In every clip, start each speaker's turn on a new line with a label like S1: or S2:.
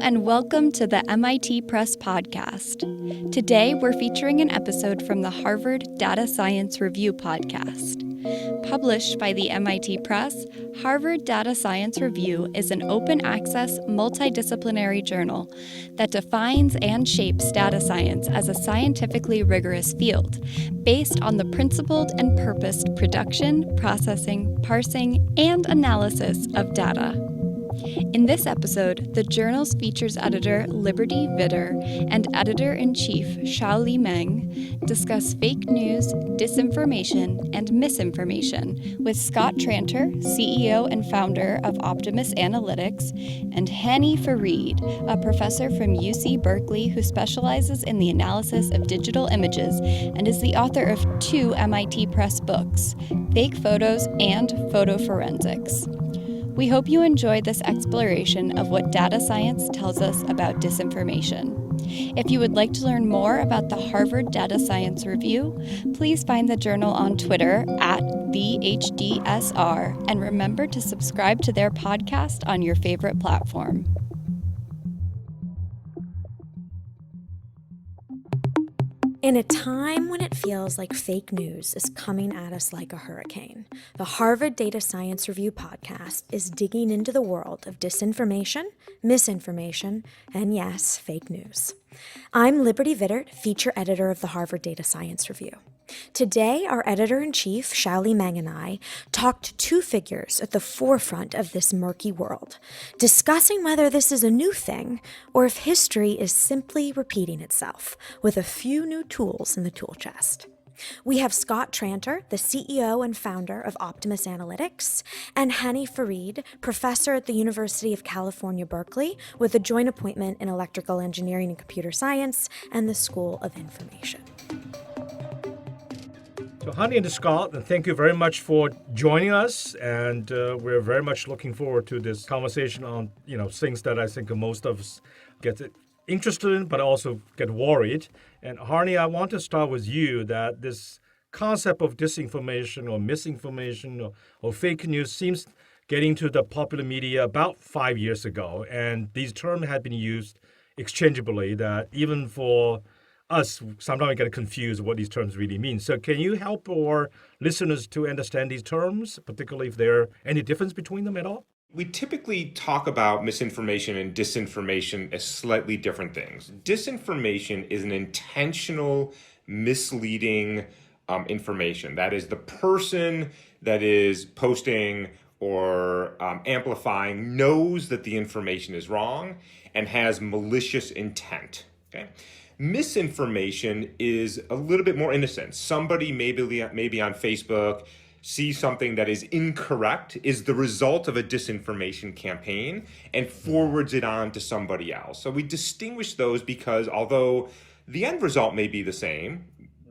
S1: and welcome to the MIT Press podcast. Today, we're featuring an episode from the Harvard Data Science Review podcast. Published by the MIT Press, Harvard Data Science Review is an open-access, multidisciplinary journal that defines and shapes data science as a scientifically rigorous field, based on the principled and purposed production, processing, parsing, and analysis of data. In this episode, the journal's features editor, Liberty Vitter, and editor-in-chief, Xiaoli Meng, discuss fake news, disinformation, and misinformation with Scott Tranter, CEO and founder of Optimus Analytics, and Hani Farid, a professor from UC Berkeley who specializes in the analysis of digital images and is the author of 2 MIT Press books, Fake Photos and Photo Forensics. We hope you enjoy this exploration of what data science tells us about disinformation. If you would like to learn more about the Harvard Data Science Review, please find the journal on Twitter @TheHDSR, and remember to subscribe to their podcast on your favorite platform.
S2: In a time when it feels like fake news is coming at us like a hurricane, the Harvard Data Science Review podcast is digging into the world of disinformation, misinformation, and yes, fake news. I'm Liberty Vitter, feature editor of the Harvard Data Science Review. Today, our editor-in-chief, Xiaoli Meng, and I talked to 2 figures at the forefront of this murky world, discussing whether this is a new thing or if history is simply repeating itself with a few new tools in the tool chest. We have Scott Tranter, the CEO and founder of Optimus Analytics, and Hani Farid, professor at the University of California, Berkeley, with a joint appointment in electrical engineering and computer science and the School of Information.
S3: So Hani and Scott, thank you very much for joining us, and we're very much looking forward to this conversation on things that I think most of us get interested in, but also get worried. And Hani, I want to start with you, that this concept of disinformation or misinformation or fake news seems getting to the popular media about 5 years ago, and these terms have been used exchangeably, that even for us, sometimes we get confused what these terms really mean. So can you help our listeners to understand these terms, particularly if there are any difference between them at all?
S4: We typically talk about misinformation and disinformation as slightly different things. Disinformation is an intentional, misleading information. That is, the person that is posting or amplifying knows that the information is wrong and has malicious intent. Okay? Misinformation is a little bit more innocent. Somebody maybe on Facebook sees something that is incorrect, is the result of a disinformation campaign, and forwards it on to somebody else. So we distinguish those because although the end result may be the same,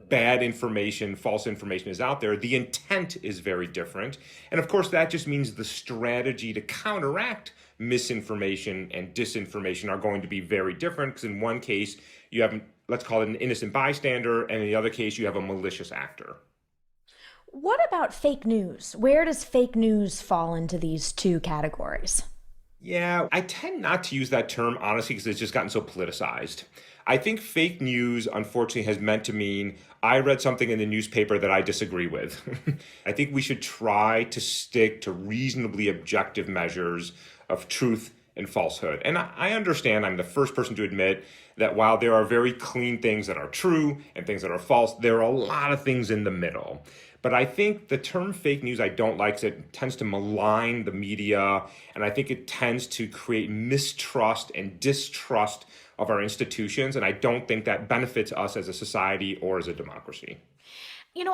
S4: bad information, false information is out there, the intent is very different. And of course, that just means the strategy to counteract misinformation and disinformation are going to be very different, because in one case, you have, let's call it an innocent bystander, and in the other case, you have a malicious actor.
S2: What about fake news? Where does fake news fall into these 2 categories?
S4: Yeah, I tend not to use that term, honestly, because it's just gotten so politicized. I think fake news, unfortunately, has meant to mean I read something in the newspaper that I disagree with. I think we should try to stick to reasonably objective measures of truth and falsehood. And I understand, I'm the first person to admit that while there are very clean things that are true and things that are false, there are a lot of things in the middle. But I think the term fake news I don't like, because it tends to malign the media, and I think it tends to create mistrust and distrust of our institutions, and I don't think that benefits us as a society or as a democracy.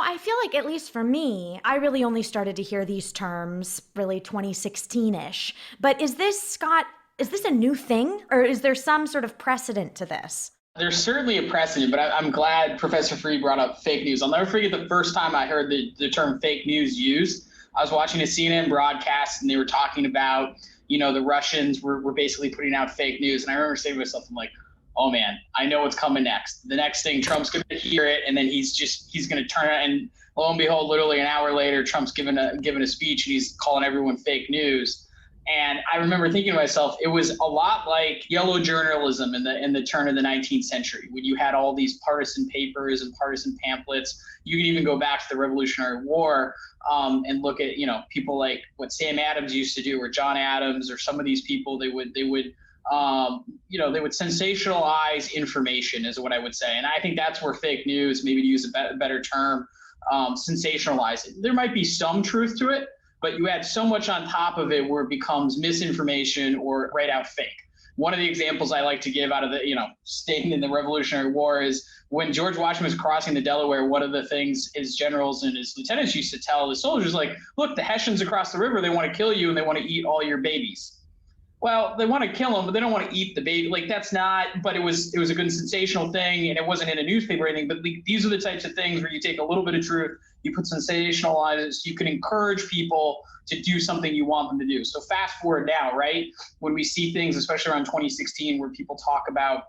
S2: I feel like, at least for me, I really only started to hear these terms really 2016-ish. But is this a new thing, or is there some sort of precedent to this?
S5: There's certainly a precedent, but I'm glad Professor Farid brought up fake news. I'll never forget the first time I heard the term fake news used. I was watching a CNN broadcast, and they were talking about, the Russians were basically putting out fake news. And I remember saying to myself, I'm like, oh man, I know what's coming next. The next thing, Trump's going to hear it, and then he's going to turn it, and lo and behold, literally an hour later, Trump's given a speech, and he's calling everyone fake news. And I remember thinking to myself, it was a lot like yellow journalism in the turn of the 19th century, when you had all these partisan papers and partisan pamphlets. You can even go back to the Revolutionary War and look at, people like what Sam Adams used to do, or John Adams, or some of these people. They would sensationalize information, is what I would say. And I think that's where fake news, maybe to use a better term, sensationalize it. There might be some truth to it, but you add so much on top of it where it becomes misinformation or right out fake. One of the examples I like to give out of the, staying in the Revolutionary War, is when George Washington was crossing the Delaware, one of the things his generals and his lieutenants used to tell the soldiers, like, look, the Hessians across the river, they want to kill you and they want to eat all your babies. Well, they want to kill them, but they don't want to eat the baby. Like, that's not, but it was a good sensational thing, and it wasn't in a newspaper or anything. But these are the types of things where you take a little bit of truth, you put sensationalize, you can encourage people to do something you want them to do. So fast forward now, right? When we see things, especially around 2016, where people talk about,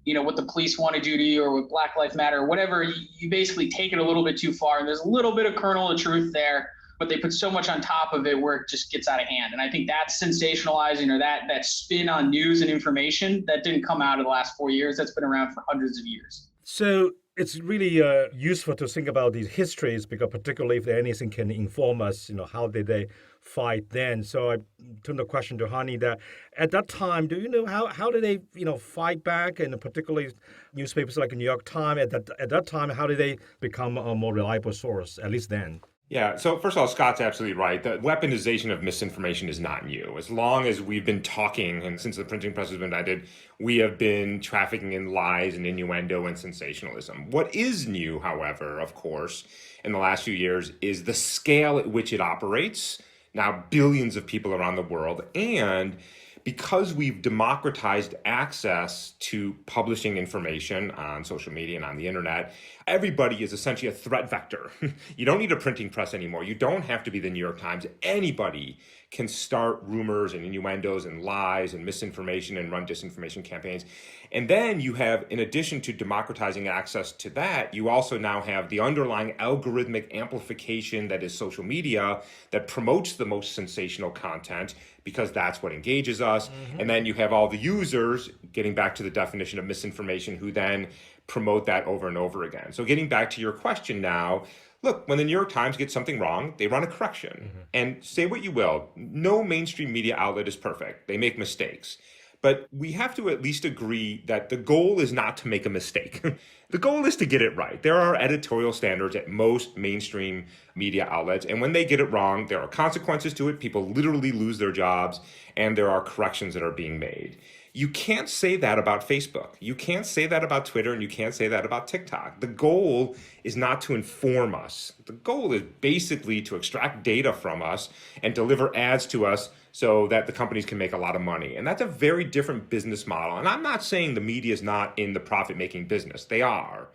S5: what the police want to do to you, or what Black Lives Matter, or whatever, you basically take it a little bit too far. And there's a little bit of kernel of truth there, but they put so much on top of it where it just gets out of hand. And I think that's sensationalizing, or that spin on news and information, that didn't come out of the last 4 years. That's been around for hundreds of years.
S3: So it's really useful to think about these histories, because particularly if anything can inform us, how did they fight then? So I turn the question to Hani, that at that time, do you know how did they fight back, and particularly newspapers like the New York Times at that time, how did they become a more reliable source, at least then?
S4: Yeah, so first of all, Scott's absolutely right. The weaponization of misinformation is not new. As long as we've been talking, and since the printing press has been invented, we have been trafficking in lies and innuendo and sensationalism. What is new, however, of course, in the last few years, is the scale at which it operates. Now, billions of people around the world, and because we've democratized access to publishing information on social media and on the internet, everybody is essentially a threat vector. You don't need a printing press anymore. You don't have to be the New York Times. Anybody can start rumors and innuendos and lies and misinformation and run disinformation campaigns. And then you have, in addition to democratizing access to that, you also now have the underlying algorithmic amplification that is social media that promotes the most sensational content, because that's what engages us. Mm-hmm. And then you have all the users, getting back to the definition of misinformation, who then promote that over and over again. So getting back to your question now, look, when the New York Times gets something wrong, they run a correction. Mm-hmm. And say what you will, no mainstream media outlet is perfect. They make mistakes. But we have to at least agree that the goal is not to make a mistake. The goal is to get it right. There are editorial standards at most mainstream media outlets, and when they get it wrong, there are consequences to it. People literally lose their jobs, and there are corrections that are being made. You can't say that about Facebook. You can't say that about Twitter, and you can't say that about TikTok. The goal is not to inform us. The goal is basically to extract data from us and deliver ads to us so that the companies can make a lot of money. And that's a very different business model. And I'm not saying the media is not in the profit-making business. They are,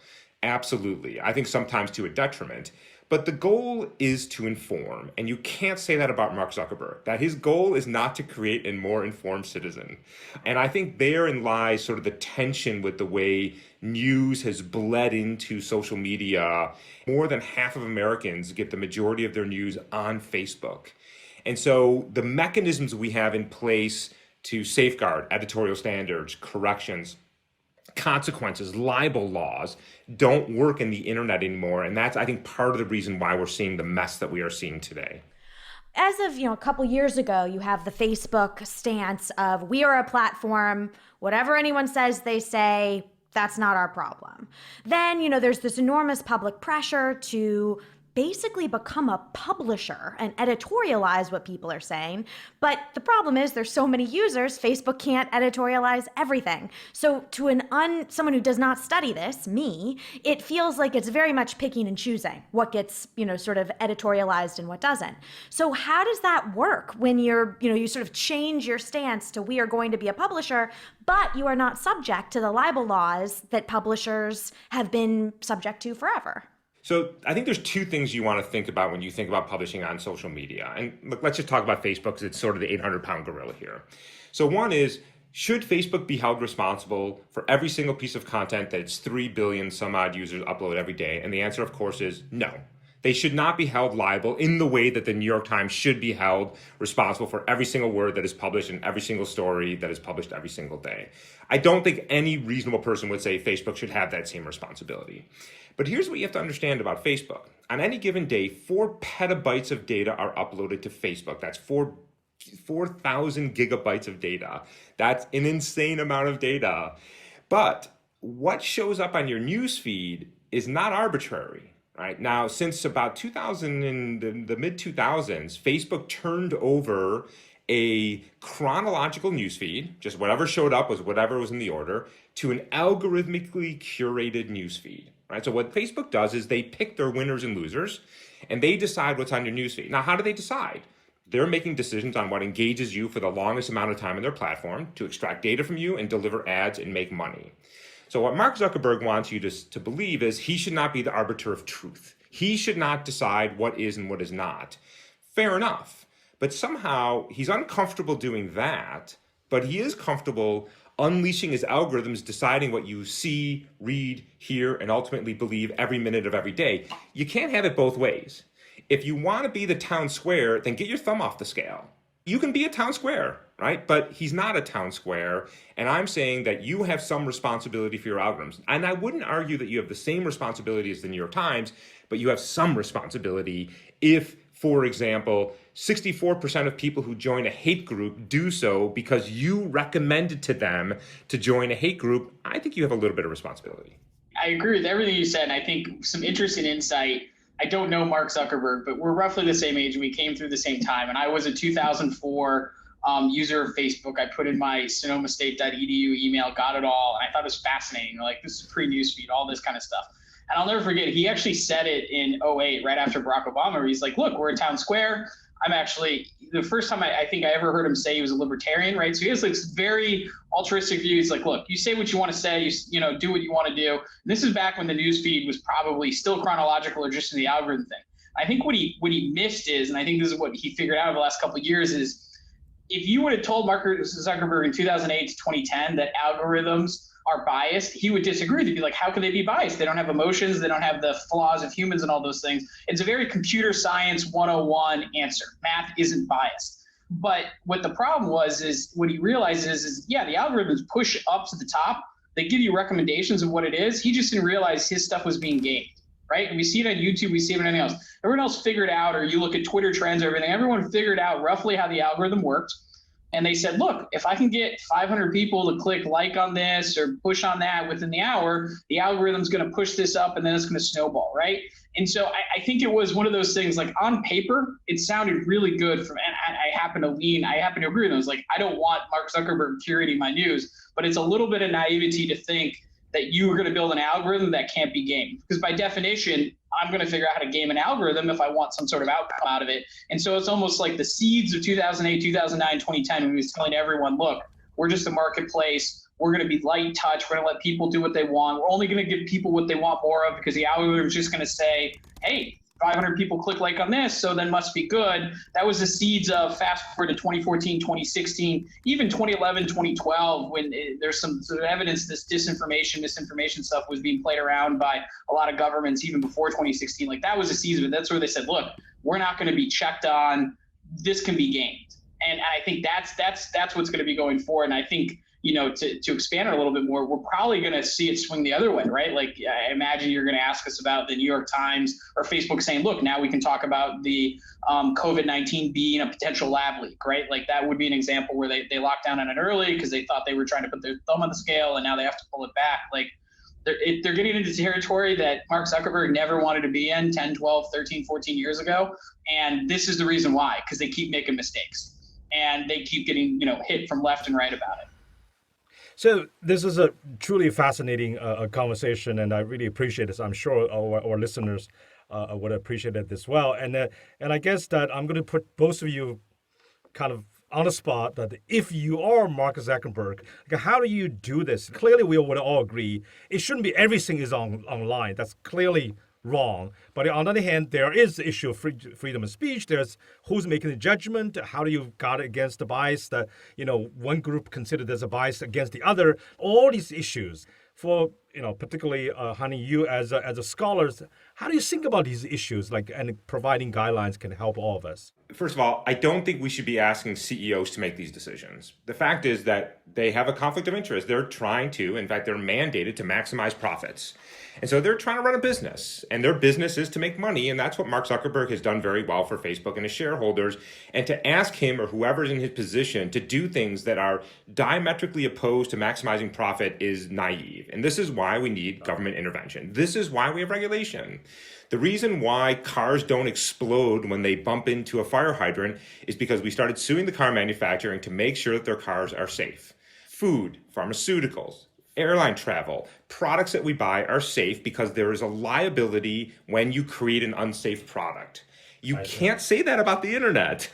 S4: absolutely. I think sometimes to a detriment. But the goal is to inform, and you can't say that about Mark Zuckerberg, that his goal is not to create a more informed citizen. And I think therein lies sort of the tension with the way news has bled into social media. More than half of Americans get the majority of their news on Facebook. And so the mechanisms we have in place to safeguard editorial standards, corrections, consequences, libel laws don't work in the internet anymore. And that's, I think, part of the reason why we're seeing the mess that we are seeing today.
S2: As of, a couple years ago, you have the Facebook stance of, we are a platform, whatever anyone says, they say, that's not our problem. Then, there's this enormous public pressure to basically become a publisher and editorialize what people are saying. But the problem is there's so many users, Facebook can't editorialize everything. So to someone who does not study this, me, it feels like it's very much picking and choosing what gets, sort of editorialized and what doesn't. So how does that work when you sort of change your stance to, we are going to be a publisher, but you are not subject to the libel laws that publishers have been subject to forever?
S4: So I think there's two things you want to think about when you think about publishing on social media. And look, let's just talk about Facebook, because it's sort of the 800-pound gorilla here. So one is, should Facebook be held responsible for every single piece of content that its 3 billion some odd users upload every day? And the answer, of course, is no. They should not be held liable in the way that the New York Times should be held responsible for every single word that is published and every single story that is published every single day. I don't think any reasonable person would say Facebook should have that same responsibility. But here's what you have to understand about Facebook. On any given day, 4 petabytes of data are uploaded to Facebook. That's 4,000 gigabytes of data. That's an insane amount of data. But what shows up on your news feed is not arbitrary. Right now, since about 2000, in the mid-2000s, Facebook turned over a chronological newsfeed, just whatever showed up was whatever was in the order, to an algorithmically curated newsfeed. Right. So what Facebook does is they pick their winners and losers, and they decide what's on your newsfeed. Now, how do they decide? They're making decisions on what engages you for the longest amount of time on their platform to extract data from you and deliver ads and make money. So what Mark Zuckerberg wants you to believe is he should not be the arbiter of truth. He should not decide what is and what is not. Fair enough. But somehow he's uncomfortable doing that, but he is comfortable unleashing his algorithms, deciding what you see, read, hear, and ultimately believe every minute of every day. You can't have it both ways. If you want to be the town square, then get your thumb off the scale. You can be a town square, right? But he's not a town square. And I'm saying that you have some responsibility for your algorithms. And I wouldn't argue that you have the same responsibility as the New York Times, but you have some responsibility if, for example, 64% of people who join a hate group do so because you recommended to them to join a hate group. I think you have a little bit of responsibility.
S5: I agree with everything you said. And I think some interesting insight. I don't know Mark Zuckerberg, but we're roughly the same age. We came through the same time. And I was a 2004 user of Facebook. I put in my sonomastate.edu email, got it all. And I thought it was fascinating. Like, this is pre-newsfeed, all this kind of stuff. And I'll never forget, he actually said it in 2008, right after Barack Obama, where he's like, look, we're in town square. I'm actually, the first time I think I ever heard him say he was a libertarian, right? So he has like this very altruistic view. He's like, look, you say what you want to say, you know, do what you want to do. And this is back when the news feed was probably still chronological or just in the algorithm thing. I think what he missed is, and I think this is what he figured out over the last couple of years, is if you would have told Mark Zuckerberg in 2008 to 2010 that algorithms are biased, he would disagree. He'd be like, how could they be biased? They don't have emotions. They don't have the flaws of humans and all those things. It's a very computer science 101 answer. Math isn't biased. But what the problem was is what he realized is yeah, the algorithms push up to the top. They give you recommendations of what it is. He just didn't realize his stuff was being gamed, right? And we see it on YouTube. We see it on anything else. Everyone else figured out, or you look at Twitter trends or everything, everyone figured out roughly how the algorithm worked. And they said, look, if I can get 500 people to click like on this or push on that within the hour, the algorithm's going to push this up and then it's going to snowball, right? And so I think it was one of those things, like on paper, it sounded really good. And I happen to agree with them. I was like, I don't want Mark Zuckerberg curating my news, but it's a little bit of naivety to think that you are going to build an algorithm that can't be gamed. Because by definition, I'm going to figure out how to game an algorithm if I want some sort of outcome out of it. And so it's almost like the seeds of 2008, 2009, 2010, when he was telling everyone, look, we're just a marketplace. We're going to be light touch. We're going to let people do what they want. We're only going to give people what they want more of because the algorithm is just going to say, hey, 500 people click like on this, so then must be good. That was the seeds of fast forward to 2014, 2016, even 2011, 2012, when there's some sort of evidence this misinformation stuff was being played around by a lot of governments even before 2016. Like that was the seeds of it. That's where they said, look, we're not going to be checked on. This can be gamed. And I think that's what's going to be going forward. And I think, you know, to expand it a little bit more, we're probably going to see it swing the other way, right? Like I imagine you're going to ask us about the New York Times or Facebook saying, look, now we can talk about the COVID-19 being a potential lab leak, right? Like that would be an example where they locked down on it early because they thought they were trying to put their thumb on the scale and now they have to pull it back. Like they're getting into territory that Mark Zuckerberg never wanted to be in 10, 12, 13, 14 years ago. And this is the reason why, because they keep making mistakes and they keep getting, you know, hit from left and right about it.
S3: So this is a truly fascinating conversation, and I really appreciate this. I'm sure our listeners would appreciate it as well. And I guess that I'm going to put both of you kind of on the spot that if you are Mark Zuckerberg, like, how do you do this? Clearly, we would all agree it shouldn't be everything is online. That's clearly wrong. But on the other hand, there is the issue of freedom of speech. There's who's making the judgment. How do you guard against the bias that, you know, one group considered as a bias against the other? All these issues. For particularly Honey, you as a scholar, how do you think about these issues? And providing guidelines can help all of us.
S4: First of all, I don't think we should be asking CEOs to make these decisions. The fact is that they have a conflict of interest. They're trying to, in fact, they're mandated to maximize profits. And so they're trying to run a business, and their business is to make money. And that's what Mark Zuckerberg has done very well for Facebook and his shareholders. And to ask him or whoever's in his position to do things that are diametrically opposed to maximizing profit is naive. And this is why we need government intervention. This is why we have regulation. The reason why cars don't explode when they bump into a fire hydrant is because we started suing the car manufacturing to make sure that their cars are safe. Food, pharmaceuticals, airline travel, products that we buy are safe because there is a liability when you create an unsafe product. You can't say that about the internet.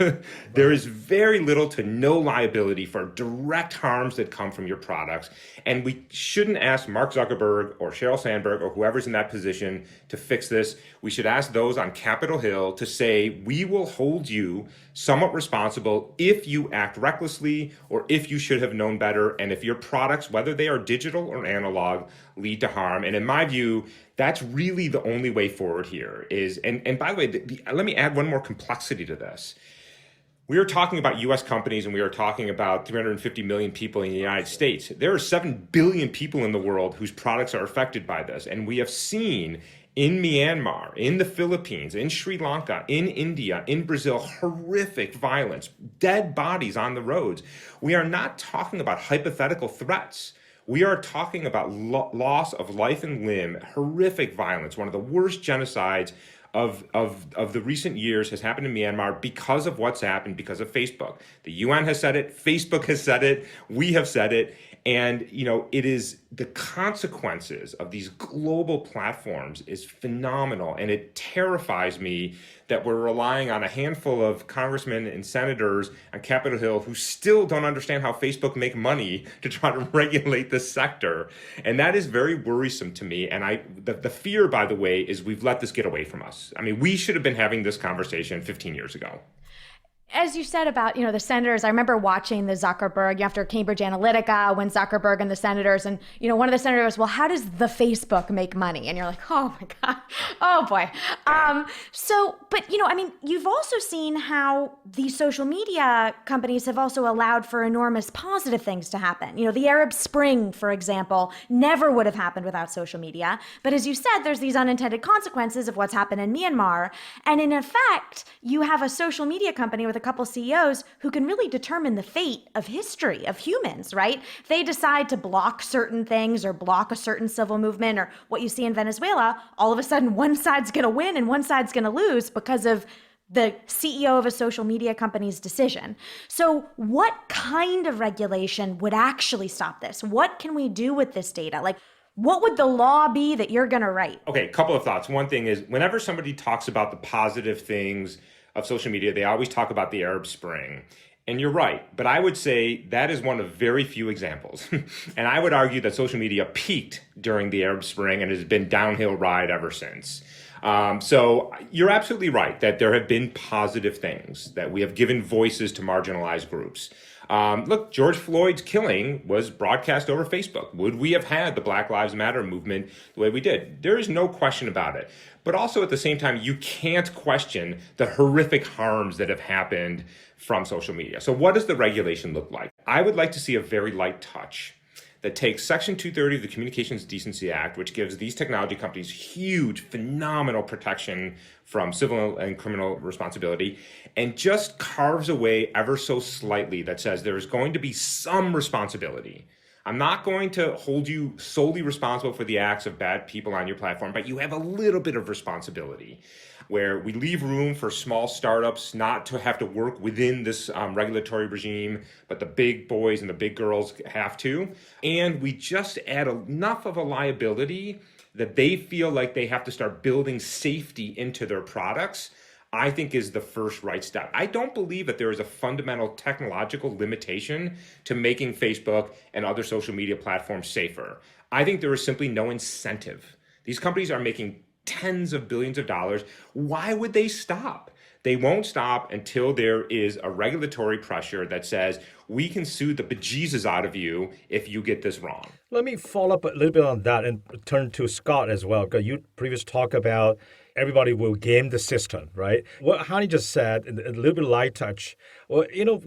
S4: There is very little to no liability for direct harms that come from your products. And we shouldn't ask Mark Zuckerberg or Sheryl Sandberg or whoever's in that position to fix this. We should ask those on Capitol Hill to say, we will hold you somewhat responsible if you act recklessly or if you should have known better. And if your products, whether they are digital or analog, lead to harm. And in my view, that's really the only way forward here is, and by the way, let me add one more complexity to this. We are talking about US companies and we are talking about 350 million people in the United States. There are 7 billion people in the world whose products are affected by this. And we have seen in Myanmar, in the Philippines, in Sri Lanka, in India, in Brazil, horrific violence, dead bodies on the roads. We are not talking about hypothetical threats. We are talking about loss of life and limb, horrific violence. One of the worst genocides of the recent years has happened in Myanmar because of what's happened, because of Facebook. The UN has said it, Facebook has said it, we have said it. And, it is the consequences of these global platforms is phenomenal. And it terrifies me that we're relying on a handful of congressmen and senators on Capitol Hill who still don't understand how Facebook make money to try to regulate this sector. And that is very worrisome to me. And the fear, by the way, is we've let this get away from us. I mean, we should have been having this conversation 15 years ago.
S2: As you said about, the senators, I remember watching the Zuckerberg after Cambridge Analytica, when Zuckerberg and the senators, and, one of the senators, well, how does the Facebook make money? And you're like, oh my God, oh boy. But you've also seen how these social media companies have also allowed for enormous positive things to happen. The Arab Spring, for example, never would have happened without social media. But as you said, there's these unintended consequences of what's happened in Myanmar. And in effect, you have a social media company with a couple CEOs who can really determine the fate of history, of humans, right? They decide to block certain things or block a certain civil movement, or what you see in Venezuela, all of a sudden one side's going to win and one side's going to lose because of the CEO of a social media company's decision. So what kind of regulation would actually stop this? What can we do with this data? What would the law be that you're going to write?
S4: Okay, a couple of thoughts. One thing is, whenever somebody talks about the positive things of social media, they always talk about the Arab Spring. And you're right, but I would say that is one of very few examples. And I would argue that social media peaked during the Arab Spring and has been downhill ride ever since. So you're absolutely right that there have been positive things, that we have given voices to marginalized groups. Look, George Floyd's killing was broadcast over Facebook. Would we have had the Black Lives Matter movement the way we did? There is no question about it. But also at the same time, you can't question the horrific harms that have happened from social media. So what does the regulation look like? I would like to see a very light touch that takes Section 230 of the Communications Decency Act, which gives these technology companies huge, phenomenal protection from civil and criminal responsibility, and just carves away ever so slightly that says there is going to be some responsibility. I'm not going to hold you solely responsible for the acts of bad people on your platform, but you have a little bit of responsibility, where we leave room for small startups not to have to work within this regulatory regime, but the big boys and the big girls have to. And we just add enough of a liability that they feel like they have to start building safety into their products, I think is the first right step. I don't believe that there is a fundamental technological limitation to making Facebook and other social media platforms safer. I think there is simply no incentive. These companies are making tens of billions of dollars. Why would they stop? They won't stop until there is a regulatory pressure that says, we can sue the bejesus out of you if you get this wrong.
S3: Let me follow up a little bit on that and turn to Scott as well, because you previously talked about everybody will game the system, right? What Hani just said, a little bit light touch, well,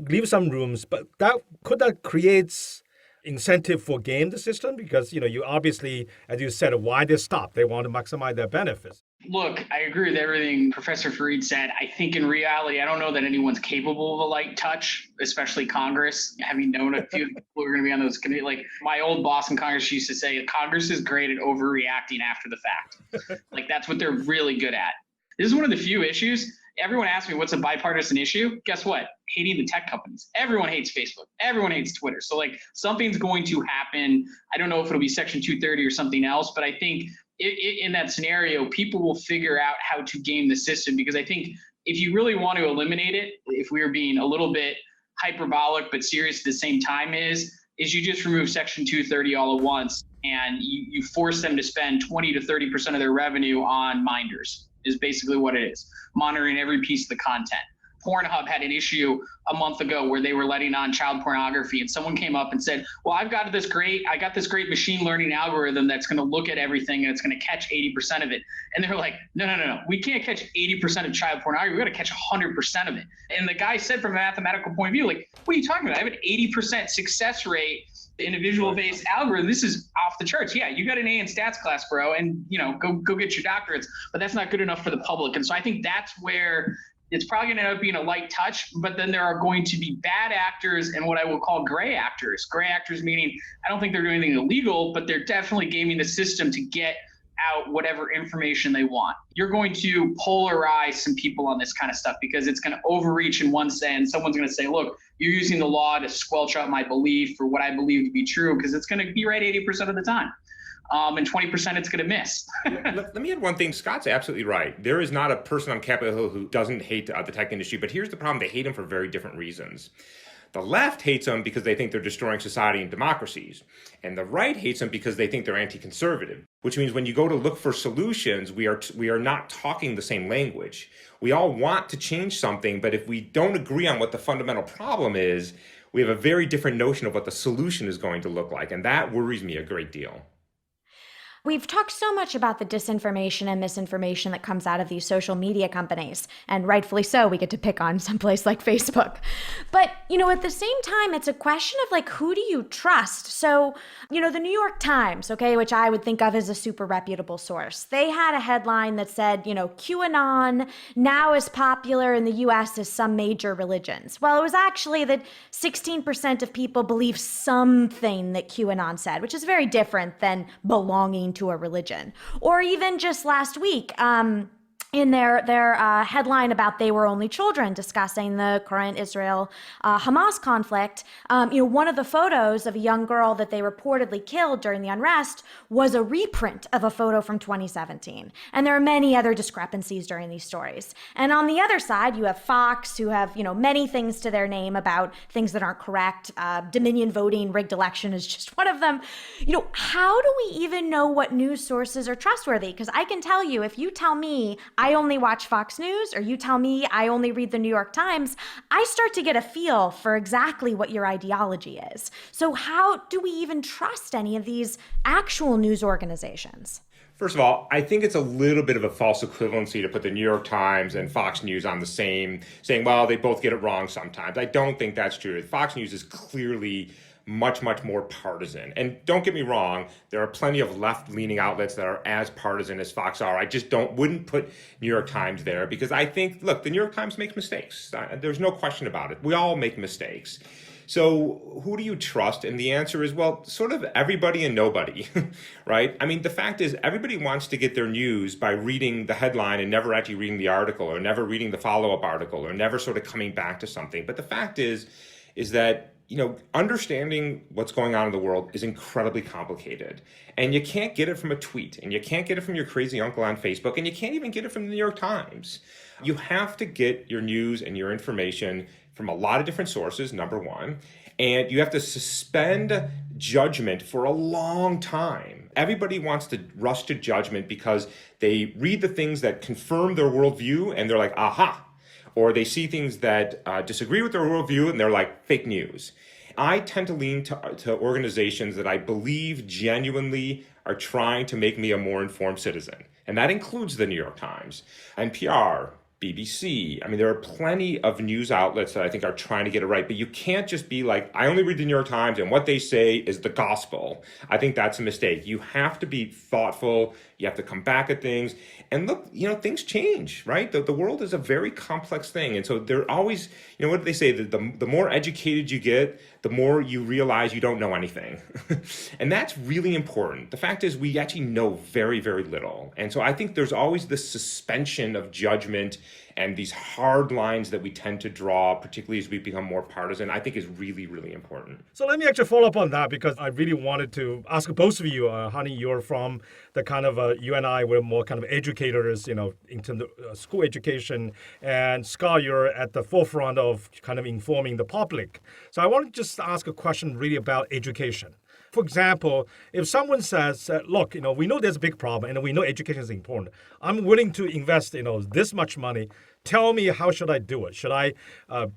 S3: leave some rooms, but that creates incentive for game the system? Because, you obviously, as you said, why they stop? They want to maximize their benefits.
S5: Look, I agree with everything Professor Fareed said. I think in reality, I don't know that anyone's capable of a light touch, especially Congress. Having known a few people who are going to be on those committees, like my old boss in Congress used to say, Congress is great at overreacting after the fact. Like that's what they're really good at. This is one of the few issues. Everyone asks me what's a bipartisan issue. Guess what? Hating the tech companies. Everyone hates Facebook. Everyone hates Twitter. So like something's going to happen. I don't know if it'll be Section 230 or something else, but I think in that scenario, people will figure out how to game the system, because I think if you really want to eliminate it, if we are being a little bit hyperbolic but serious at the same time, is you just remove Section 230 all at once and you force them to spend 20 to 30% of their revenue on minders, is basically what it is, monitoring every piece of the content. Pornhub had an issue a month ago where they were letting on child pornography, and someone came up and said, well, I got this great machine learning algorithm that's going to look at everything and it's going to catch 80% of it. And they're like, no, we can't catch 80% of child pornography. We got to catch 100% of it. And the guy said from a mathematical point of view, like, what are you talking about? I have an 80% success rate in a visual-based algorithm. This is off the charts. Yeah, you got an A in stats class, bro, and go get your doctorates, but that's not good enough for the public. And so I think that's where it's probably going to end up being a light touch, but then there are going to be bad actors and what I will call gray actors. Gray actors meaning I don't think they're doing anything illegal, but they're definitely gaming the system to get out whatever information they want. You're going to polarize some people on this kind of stuff because it's going to overreach in one sense. Someone's going to say, look, you're using the law to squelch out my belief or what I believe to be true, because it's going to be right 80% of the time. And 20% it's going to miss.
S4: Let me add one thing. Scott's absolutely right. There is not a person on Capitol Hill who doesn't hate the tech industry, but here's the problem. They hate them for very different reasons. The left hates them because they think they're destroying society and democracies. And the right hates them because they think they're anti-conservative, which means when you go to look for solutions, we are not talking the same language. We all want to change something, but if we don't agree on what the fundamental problem is, we have a very different notion of what the solution is going to look like. And that worries me a great deal.
S2: We've talked so much about the disinformation and misinformation that comes out of these social media companies, and rightfully so. We get to pick on someplace like Facebook. But, at the same time, it's a question of like, who do you trust? So, the New York Times, okay, which I would think of as a super reputable source, they had a headline that said, QAnon now is popular in the US as some major religions. Well, it was actually that 16% of people believe something that QAnon said, which is very different than belonging to a religion. Or even just last week, in their headline about they were only children, discussing the current Israel-Hamas conflict, one of the photos of a young girl that they reportedly killed during the unrest was a reprint of a photo from 2017. And there are many other discrepancies during these stories. And on the other side, you have Fox, who have many things to their name about things that aren't correct. Dominion voting, rigged election is just one of them. How do we even know what news sources are trustworthy? Because I can tell you, if you tell me I only watch Fox News, or you tell me I only read the New York Times, I start to get a feel for exactly what your ideology is. So how do we even trust any of these actual news organizations?
S4: First of all, I think it's a little bit of a false equivalency to put the New York Times and Fox News on the same, saying, well, they both get it wrong sometimes. I don't think that's true. Fox News is clearly much more partisan. And don't get me wrong, there are plenty of left-leaning outlets that are as partisan as Fox are. I just wouldn't put New York Times there because I think, look, the New York Times makes mistakes. There's no question about it. We all make mistakes. So who do you trust? And the answer is, well, sort of everybody and nobody, right? I mean, the fact is everybody wants to get their news by reading the headline and never actually reading the article, or never reading the follow-up article, or never sort of coming back to something. But the fact is that understanding what's going on in the world is incredibly complicated. And you can't get it from a tweet, and you can't get it from your crazy uncle on Facebook, and you can't even get it from the New York Times. You have to get your news and your information from a lot of different sources, number one, and you have to suspend judgment for a long time. Everybody wants to rush to judgment because they read the things that confirm their worldview, and they're like, aha. or they see things that disagree with their worldview and they're like fake news. I tend to lean to organizations that I believe genuinely are trying to make me a more informed citizen. And that includes the New York Times, NPR, BBC. I mean, there are plenty of news outlets that I think are trying to get it right, but you can't just be like, I only read the New York Times and what they say is the gospel. I think that's a mistake. You have to be thoughtful. You have to come back at things. And look, things change, right? The world is a very complex thing. And so they're always, what do they say? The more educated you get, the more you realize you don't know anything. And that's really important. The fact is we actually know very, very little. And so I think there's always this suspension of judgment and these hard lines that we tend to draw, particularly as we become more partisan, I think is really, really important.
S3: So let me actually follow up on that, because I really wanted to ask both of you, Honey, you're from the kind of, you and I were more kind of educators, in terms of school education, and Scott, you're at the forefront of kind of informing the public. So I want to just ask a question really about education. For example, if someone says, look, we know there's a big problem and we know education is important. I'm willing to invest, this much money. Tell me, how should I do it? Should I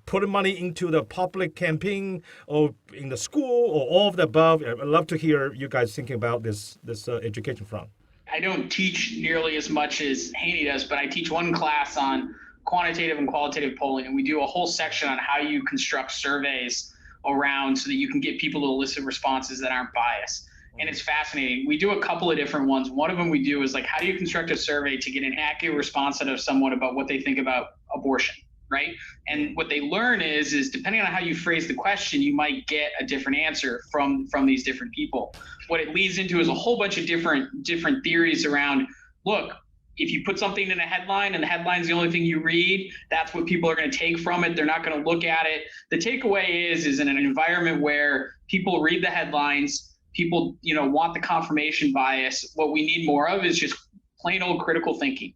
S3: put money into the public campaign or in the school or all of the above? I'd love to hear you guys thinking about this education front.
S5: I don't teach nearly as much as Haney does, but I teach one class on quantitative and qualitative polling, and we do a whole section on how you construct surveys around so that you can get people to elicit responses that aren't biased. And it's fascinating. We do a couple of different ones. One of them we do is like, how do you construct a survey to get an accurate response out of someone about what they think about abortion, right? And what they learn is depending on how you phrase the question, you might get a different answer from these different people. What it leads into is a whole bunch of different theories around, look, if you put something in a headline and the headline's the only thing you read, that's what people are going to take from it. They're not going to look at it. The takeaway is in an environment where people read the headlines, people, want the confirmation bias. What we need more of is just plain old critical thinking.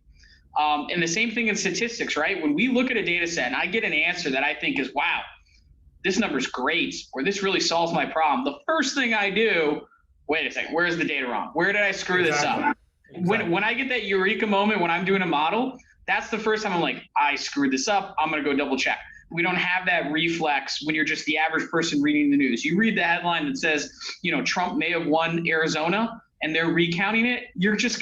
S5: And the same thing in statistics, right? When we look at a data set and I get an answer that I think is, wow, this number's great, or this really solves my problem. The first thing I do, wait a second, where's the data wrong? Where did I screw this up? Exactly. When I get that eureka moment when I'm doing a model, that's the first time I'm like, I screwed this up. I'm going to go double check. We don't have that reflex when you're just the average person reading the news. You read the headline that says, Trump may have won Arizona and they're recounting it. You're just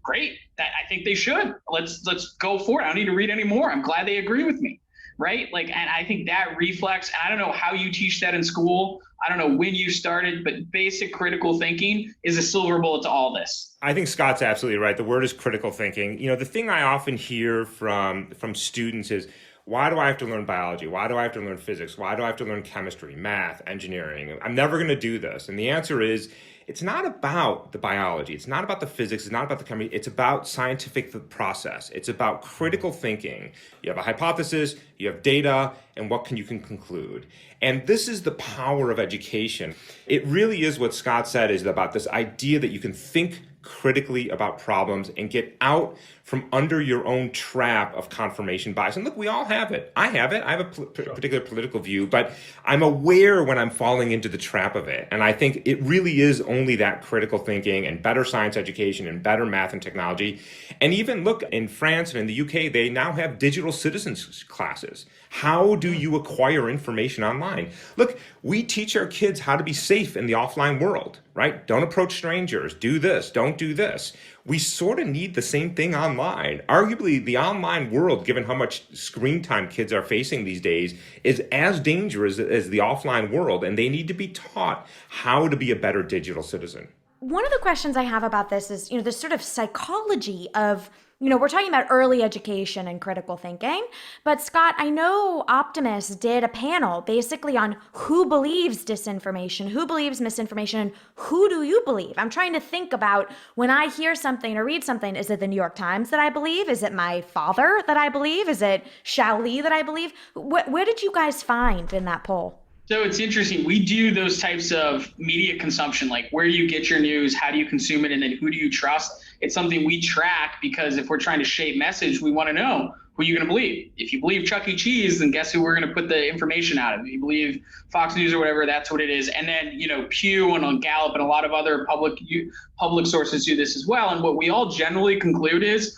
S5: great. I think they should. Let's go for it. I don't need to read any more. I'm glad they agree with me. Right? And I think that reflex, and I don't know how you teach that in school. I don't know when you started, but basic critical thinking is a silver bullet to all this.
S4: I think Scott's absolutely right. The word is critical thinking. The thing I often hear from students is, why do I have to learn biology? Why do I have to learn physics? Why do I have to learn chemistry, math, engineering? I'm never going to do this. And the answer is, it's not about the biology. It's not about the physics. It's not about the chemistry. It's about scientific process. It's about critical thinking. You have a hypothesis, you have data, and what you can conclude. And this is the power of education. It really is what Scott said, is about this idea that you can think critically about problems and get out from under your own trap of confirmation bias. And look, we all have it. I have it. I have a particular political view, but I'm aware when I'm falling into the trap of it. And I think it really is only that critical thinking and better science education and better math and technology. And even look, in France and in the UK, they now have digital citizens classes. How do you acquire information online? Look, we teach our kids how to be safe in the offline world, right? Don't approach strangers. Do this. Don't do this. We sort of need the same thing online. Arguably, the online world, given how much screen time kids are facing these days, is as dangerous as the offline world, and they need to be taught how to be a better digital citizen.
S2: One of the questions I have about this is, the sort of psychology of, we're talking about early education and critical thinking, but Scott, I know Optimus did a panel basically on who believes disinformation, who believes misinformation, and who do you believe? I'm trying to think about when I hear something or read something, is it the New York Times that I believe? Is it my father that I believe? Is it Shao Li that I believe? Where did you guys find in that poll?
S5: So it's interesting. We do those types of media consumption, like where do you get your news, how do you consume it, and then who do you trust? It's something we track because if we're trying to shape message, we want to know who you're going to believe. If you believe Chuck E. Cheese, then guess who we're going to put the information out of. If you believe Fox News or whatever, that's what it is. And then, Pew and on Gallup and a lot of other public sources do this as well. And what we all generally conclude is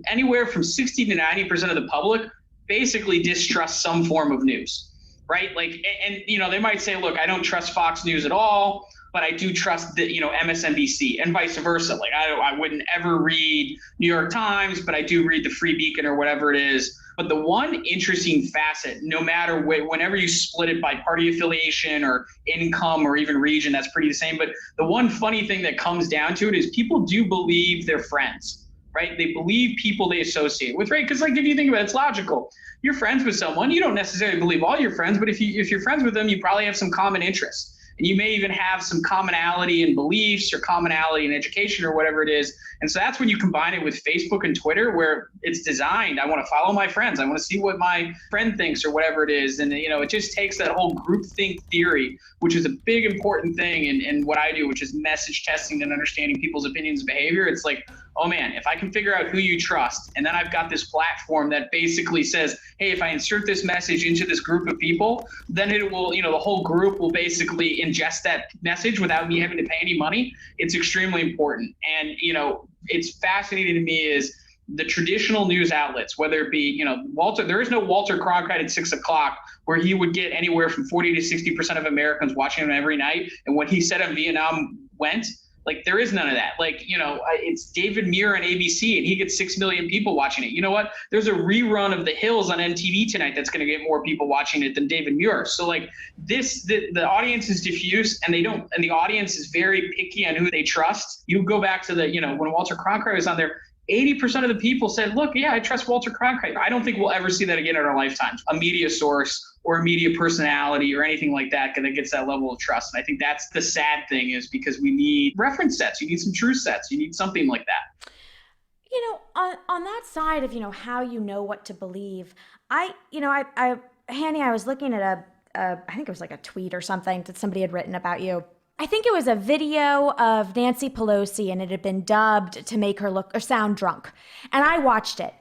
S5: anywhere from 60 to 90% of the public basically distrust some form of news, right? Like, and they might say, look, I don't trust Fox News at all, but I do trust the, MSNBC, and vice versa. Like, I wouldn't ever read New York Times, but I do read the Free Beacon or whatever it is. But the one interesting facet, no matter whenever you split it by party affiliation or income or even region, that's pretty the same. But the one funny thing that comes down to it is people do believe their friends, right? They believe people they associate with, right? Because like, if you think about it, it's logical. You're friends with someone, you don't necessarily believe all your friends, but if you're friends with them, you probably have some common interests. And you may even have some commonality in beliefs or commonality in education or whatever it is. And so that's when you combine it with Facebook and Twitter, where it's designed, I want to follow my friends. I want to see what my friend thinks or whatever it is. And, it just takes that whole groupthink theory, which is a big important thing in what I do, which is message testing and understanding people's opinions and behavior. It's like, oh man, if I can figure out who you trust, and then I've got this platform that basically says, hey, if I insert this message into this group of people, then it will, the whole group will basically ingest that message without me having to pay any money. It's extremely important. And, it's fascinating to me is the traditional news outlets, whether it be, Walter, there is no Walter Cronkite at 6 o'clock where he would get anywhere from 40 to 60% of Americans watching him every night. And what he said on Vietnam went. Like, there is none of that. Like, it's David Muir on ABC and he gets 6 million people watching it. You know what? There's a rerun of The Hills on MTV tonight that's going to get more people watching it than David Muir. So like the audience is diffuse and the audience is very picky on who they trust. You go back to when Walter Cronkite was on there, 80% of the people said, look, yeah, I trust Walter Cronkite. I don't think we'll ever see that again in our lifetimes. A media source or a media personality or anything like that that gets that level of trust. And I think that's the sad thing, is because we need reference sets. You need some truth sets. You need something like that.
S2: On that side of, how you know what to believe, Hanny, I was looking at I think it was like a tweet or something that somebody had written about you. I think it was a video of Nancy Pelosi and it had been dubbed to make her look or sound drunk. And I watched it.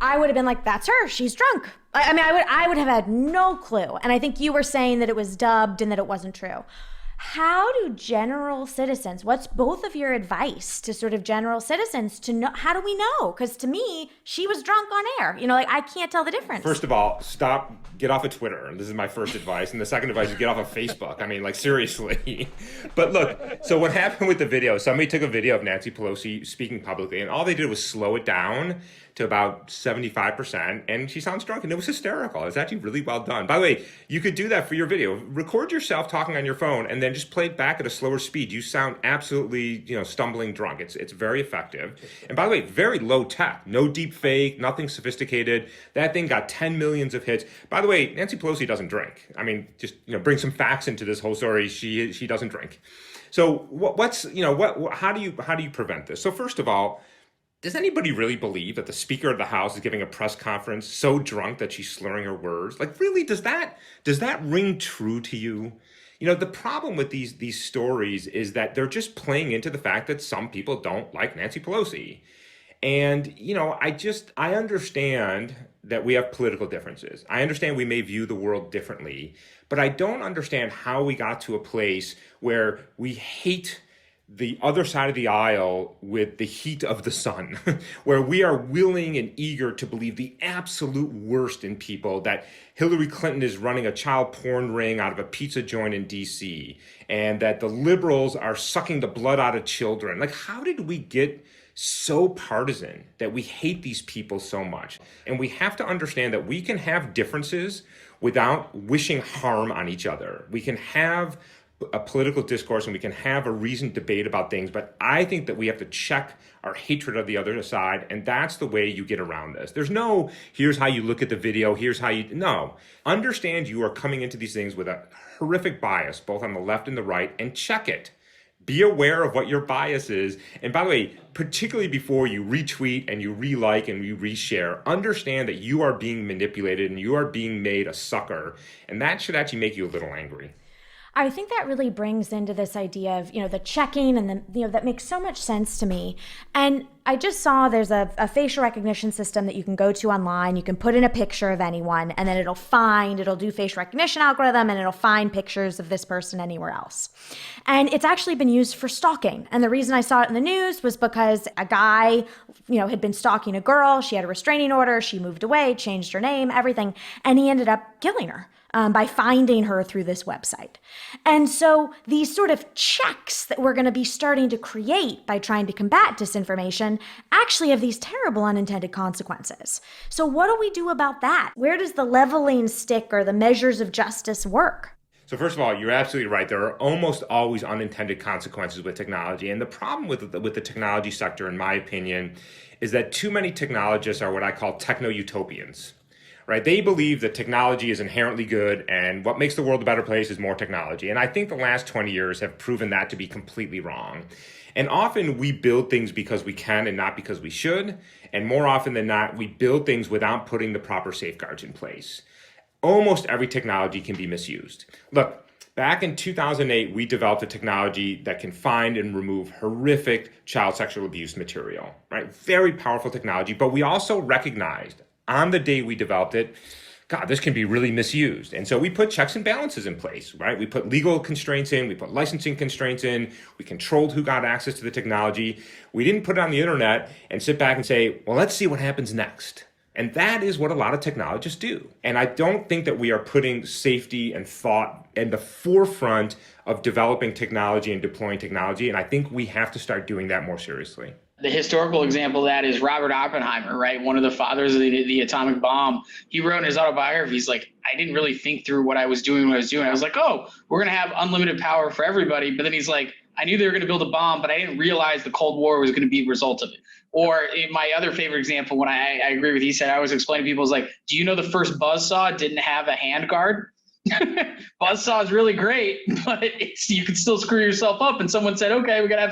S2: I would have been like, that's her, she's drunk. I would have had no clue. And I think you were saying that it was dubbed and that it wasn't true. How do general citizens, what's both of your advice to sort of general citizens to know, how do we know? Because to me, she was drunk on air. I can't tell the difference.
S4: First of all, get off of Twitter. This is my first advice. And the second advice is get off of Facebook. Seriously. But look, so what happened with the video, somebody took a video of Nancy Pelosi speaking publicly and all they did was slow it down to about 75%, and she sounds drunk, and it was hysterical. It's actually really well done. By the way, you could do that for your video. Record yourself talking on your phone, and then just play it back at a slower speed. You sound absolutely, stumbling drunk. It's very effective. And by the way, very low tech. No deep fake, nothing sophisticated. That thing got 10 millions of hits. By the way, Nancy Pelosi doesn't drink. Just bring some facts into this whole story. She doesn't drink. So how do you prevent this? So first of all, does anybody really believe that the Speaker of the House is giving a press conference so drunk that she's slurring her words? Like, really, does that ring true to you? The problem with these stories is that they're just playing into the fact that some people don't like Nancy Pelosi. And, I understand that we have political differences. I understand we may view the world differently, but I don't understand how we got to a place where we hate the other side of the aisle with the heat of the sun, where we are willing and eager to believe the absolute worst in people, that Hillary Clinton is running a child porn ring out of a pizza joint in DC, and that the liberals are sucking the blood out of children. Like, how did we get so partisan that we hate these people so much? And we have to understand that we can have differences without wishing harm on each other. We can have a political discourse and we can have a reasoned debate about things, but I think that we have to check our hatred of the other side, and that's the way you get around this. There's no, here's how you look at the video, no. Understand you are coming into these things with a horrific bias, both on the left and the right, and check it. Be aware of what your bias is. And by the way, particularly before you retweet and you re-like and you reshare, understand that you are being manipulated and you are being made a sucker, and that should actually make you a little angry.
S2: I think that really brings into this idea of, the checking and then, that makes so much sense to me. And I just saw there's a facial recognition system that you can go to online. You can put in a picture of anyone and then it'll do facial recognition algorithm and it'll find pictures of this person anywhere else. And it's actually been used for stalking. And the reason I saw it in the news was because a guy, had been stalking a girl. She had a restraining order. She moved away, changed her name, everything. And he ended up killing her. By finding her through this website. And so these sort of checks that we're going to be starting to create by trying to combat disinformation actually have these terrible unintended consequences. So what do we do about that? Where does the leveling stick or the measures of justice work?
S4: So first of all, you're absolutely right. There are almost always unintended consequences with technology. And the problem with the technology sector, in my opinion, is that too many technologists are what I call techno-utopians. Right? They believe that technology is inherently good and what makes the world a better place is more technology. And I think the last 20 years have proven that to be completely wrong. And often we build things because we can and not because we should. And more often than not, we build things without putting the proper safeguards in place. Almost every technology can be misused. Look, back in 2008, we developed a technology that can find and remove horrific child sexual abuse material, right? Very powerful technology, but we also recognized on the day we developed it, God, this can be really misused. And so we put checks and balances in place, right? We put legal constraints in, we put licensing constraints in, we controlled who got access to the technology. We didn't put it on the internet and sit back and say, well, let's see what happens next. And that is what a lot of technologists do. And I don't think that we are putting safety and thought in the forefront of developing technology and deploying technology. And I think we have to start doing that more seriously.
S5: The historical example of that is Robert Oppenheimer, right? One of the fathers of the atomic bomb. He wrote in his autobiography, he's like, I didn't really think through what I was doing when I was doing. I was like, oh, we're going to have unlimited power for everybody. But then he's like, I knew they were going to build a bomb, but I didn't realize the Cold War was going to be a result of it. Or my other favorite example, when I agree with, he said, I always explain to people, is like, do you know the first buzzsaw didn't have a hand guard? Buzzsaw is really great, but you can still screw yourself up. And someone said, okay, we gotta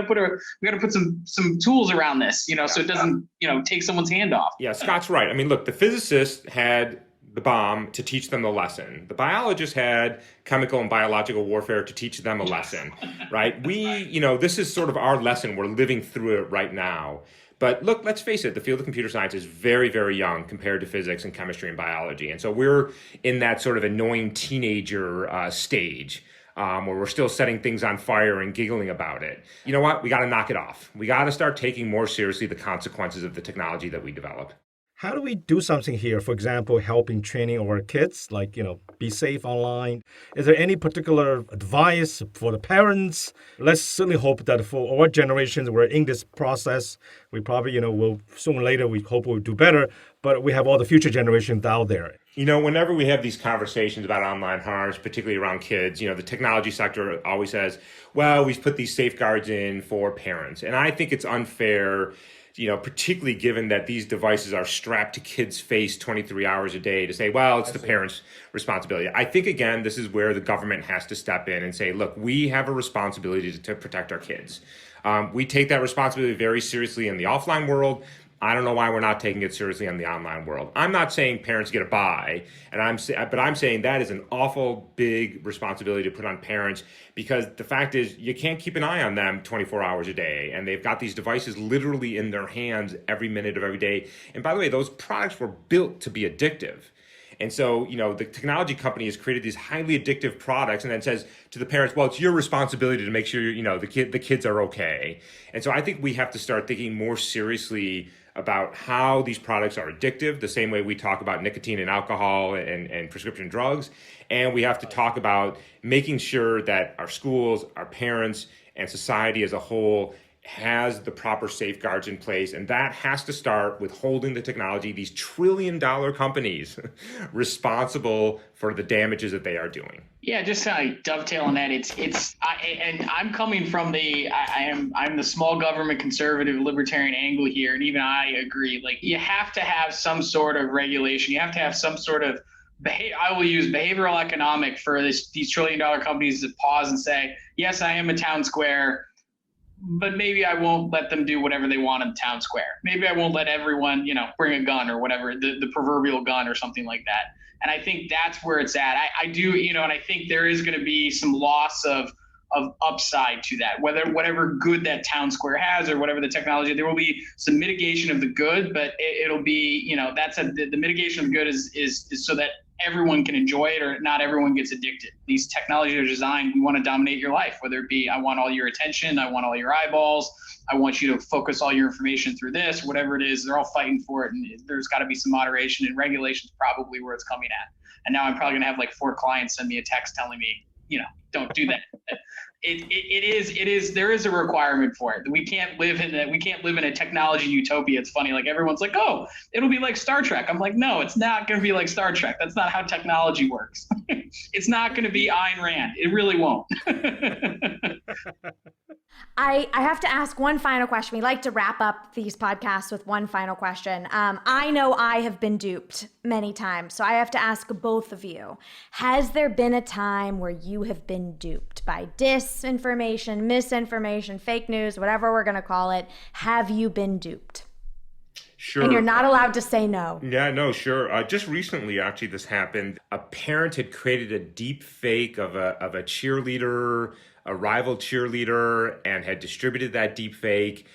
S5: put some tools around this, so it doesn't, take someone's hand off.
S4: Yeah, Scott's right. I mean, look, the physicists had the bomb to teach them the lesson. The biologists had chemical and biological warfare to teach them a lesson, right? This is sort of our lesson. We're living through it right now. But look, let's face it, the field of computer science is very, very young compared to physics and chemistry and biology. And so we're in that sort of annoying teenager stage where we're still setting things on fire and giggling about it. You know what? We got to knock it off. We got to start taking more seriously the consequences of the technology that we develop.
S3: How do we do something here? For example, helping training our kids, like, be safe online. Is there any particular advice for the parents? Let's certainly hope that for our generations, we're in this process. We probably, will sooner or later, we hope we'll do better. But we have all the future generations out there.
S4: Whenever we have these conversations about online harms, particularly around kids, the technology sector always says, well, we've put these safeguards in for parents. And I think it's unfair, particularly given that these devices are strapped to kids' face 23 hours a day, to say, well, it's the parents' responsibility. I think, again, this is where the government has to step in and say, look, we have a responsibility to protect our kids. We take that responsibility very seriously in the offline world. I don't know why we're not taking it seriously in the online world. I'm not saying parents get a buy, but I'm saying that is an awful big responsibility to put on parents, because the fact is you can't keep an eye on them 24 hours a day, and they've got these devices literally in their hands every minute of every day. And by the way, those products were built to be addictive. And so, the technology company has created these highly addictive products and then says to the parents, well, it's your responsibility to make sure, the kids are okay. And so I think we have to start thinking more seriously about how these products are addictive, the same way we talk about nicotine and alcohol and prescription drugs. And we have to talk about making sure that our schools, our parents, and society as a whole has the proper safeguards in place. And that has to start with holding the technology, these trillion-dollar companies, responsible for the damages that they are doing.
S5: Yeah, just to dovetail on that, I'm coming from I'm the small government conservative libertarian angle here, and even I agree. Like, you have to have some sort of regulation. You have to have some sort of I will use behavioral economic for these trillion-dollar companies to pause and say, yes, I am a town square, but maybe I won't let them do whatever they want in town square. Maybe I won't let everyone, bring a gun or whatever, the proverbial gun or something like that. And I think that's where it's at. I do, and I think there is going to be some loss of upside to that, whatever good that town square has or whatever the technology, there will be some mitigation of the good, but it'll be, the mitigation of good is so that everyone can enjoy it or not everyone gets addicted. These technologies are designed, we want to dominate your life, whether it be, I want all your attention, I want all your eyeballs, I want you to focus all your information through this, whatever it is, they're all fighting for it. And there's got to be some moderation, and regulation is probably where it's coming at. And now I'm probably going to have like 4 clients send me a text telling me, don't do that. There is a requirement for it. We can't live in a technology utopia. It's funny. Like everyone's like, oh, it'll be like Star Trek. I'm like, no, it's not going to be like Star Trek. That's not how technology works. It's not going to be Ayn Rand. It really won't.
S2: I have to ask one final question. We like to wrap up these podcasts with one final question. I know I have been duped many times, so I have to ask both of you. Has there been a time where you have been duped by disinformation, misinformation, fake news, whatever we're going to call it? Have you been duped?
S4: Sure.
S2: And you're not allowed to say no.
S4: Yeah, no, sure. Just recently, actually, this happened. A parent had created a deep fake of a cheerleader, a rival cheerleader, and had distributed that deep fake.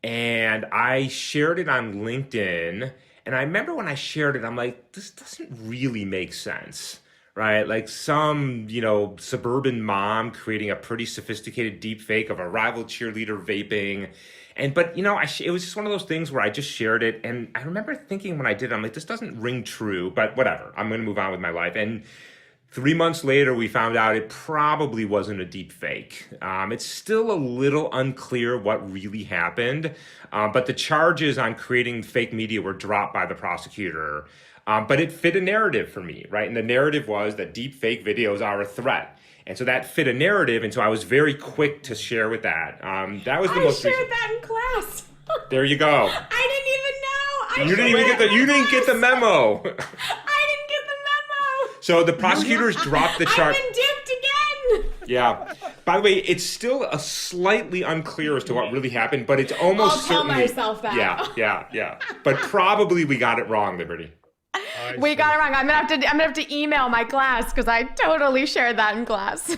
S4: And I shared it on LinkedIn. And I remember when I shared it, I'm like, this doesn't really make sense, right? Like some, suburban mom creating a pretty sophisticated deep fake of a rival cheerleader vaping. But it was just one of those things where I just shared it. And I remember thinking when I did it, I'm like, this doesn't ring true, but whatever. I'm going to move on with my life. And 3 months later, we found out it probably wasn't a deep fake. It's still a little unclear what really happened, but the charges on creating fake media were dropped by the prosecutor. But it fit a narrative for me, right? And the narrative was that deep fake videos are a threat. And so that fit a narrative, and so I was very quick to share with that. That was the most recent.
S2: I shared that in class.
S4: There you go.
S2: I didn't even know.
S4: You didn't get the memo.
S2: I didn't get the memo.
S4: So the prosecutors dropped the charge.
S2: I've been duped again.
S4: Yeah. By the way, it's still a slightly unclear as to what really happened, but it's almost
S2: I'll tell myself that.
S4: Yeah. But probably we got it wrong, Liberty.
S2: We got it wrong. I'm gonna have to email my class because I totally shared that in class.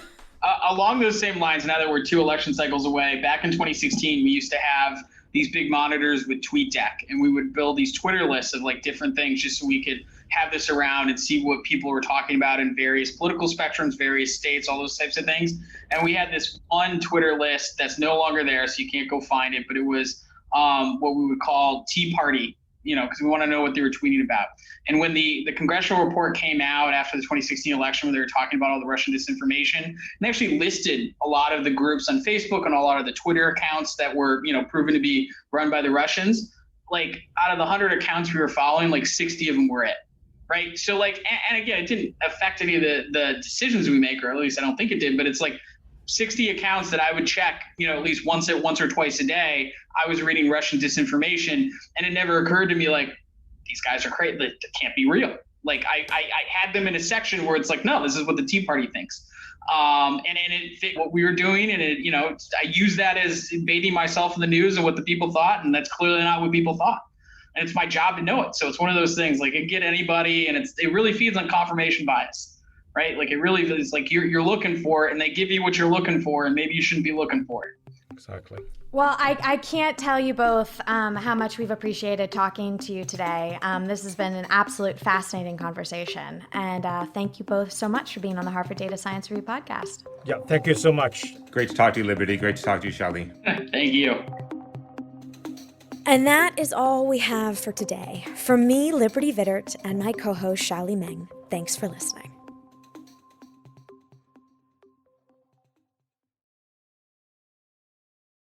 S5: Along those same lines, now that we're 2 election cycles away, back in 2016, we used to have these big monitors with TweetDeck, and we would build these Twitter lists of like different things just so we could have this around and see what people were talking about in various political spectrums, various states, all those types of things. And we had this one Twitter list that's no longer there, so you can't go find it, but it was what we would call Tea Party, because we want to know what they were tweeting about. And when the congressional report came out after the 2016 election, where they were talking about all the Russian disinformation, and they actually listed a lot of the groups on Facebook and a lot of the Twitter accounts that were, proven to be run by the Russians. Like out of the 100 accounts we were following, like 60 of them were it. Right. So like, and again, it didn't affect any of the decisions we make, or at least I don't think it did, but it's like 60 accounts that I would check, at least once or twice a day. I was reading Russian disinformation, and it never occurred to me like, these guys are crazy. That can't be real. Like I had them in a section where it's like, no, this is what the Tea Party thinks. And it fit what we were doing. And it, I used that as baiting myself in the news and what the people thought. And that's clearly not what people thought. And it's my job to know it. So it's one of those things, like, it get anybody, and it really feeds on confirmation bias, right? Like, it really is like you're looking for it, and they give you what you're looking for, and maybe you shouldn't be looking for it.
S3: Exactly.
S2: Well, I can't tell you both how much we've appreciated talking to you today. This has been an absolute fascinating conversation. And thank you both so much for being on the Harvard Data Science Review podcast.
S3: Yeah, thank you so much.
S4: Great to talk to you, Liberty. Great to talk to you, Shelly.
S5: Thank you.
S2: And that is all we have for today. From me, Liberty Vittert, and my co-host, Shali Meng, thanks for listening.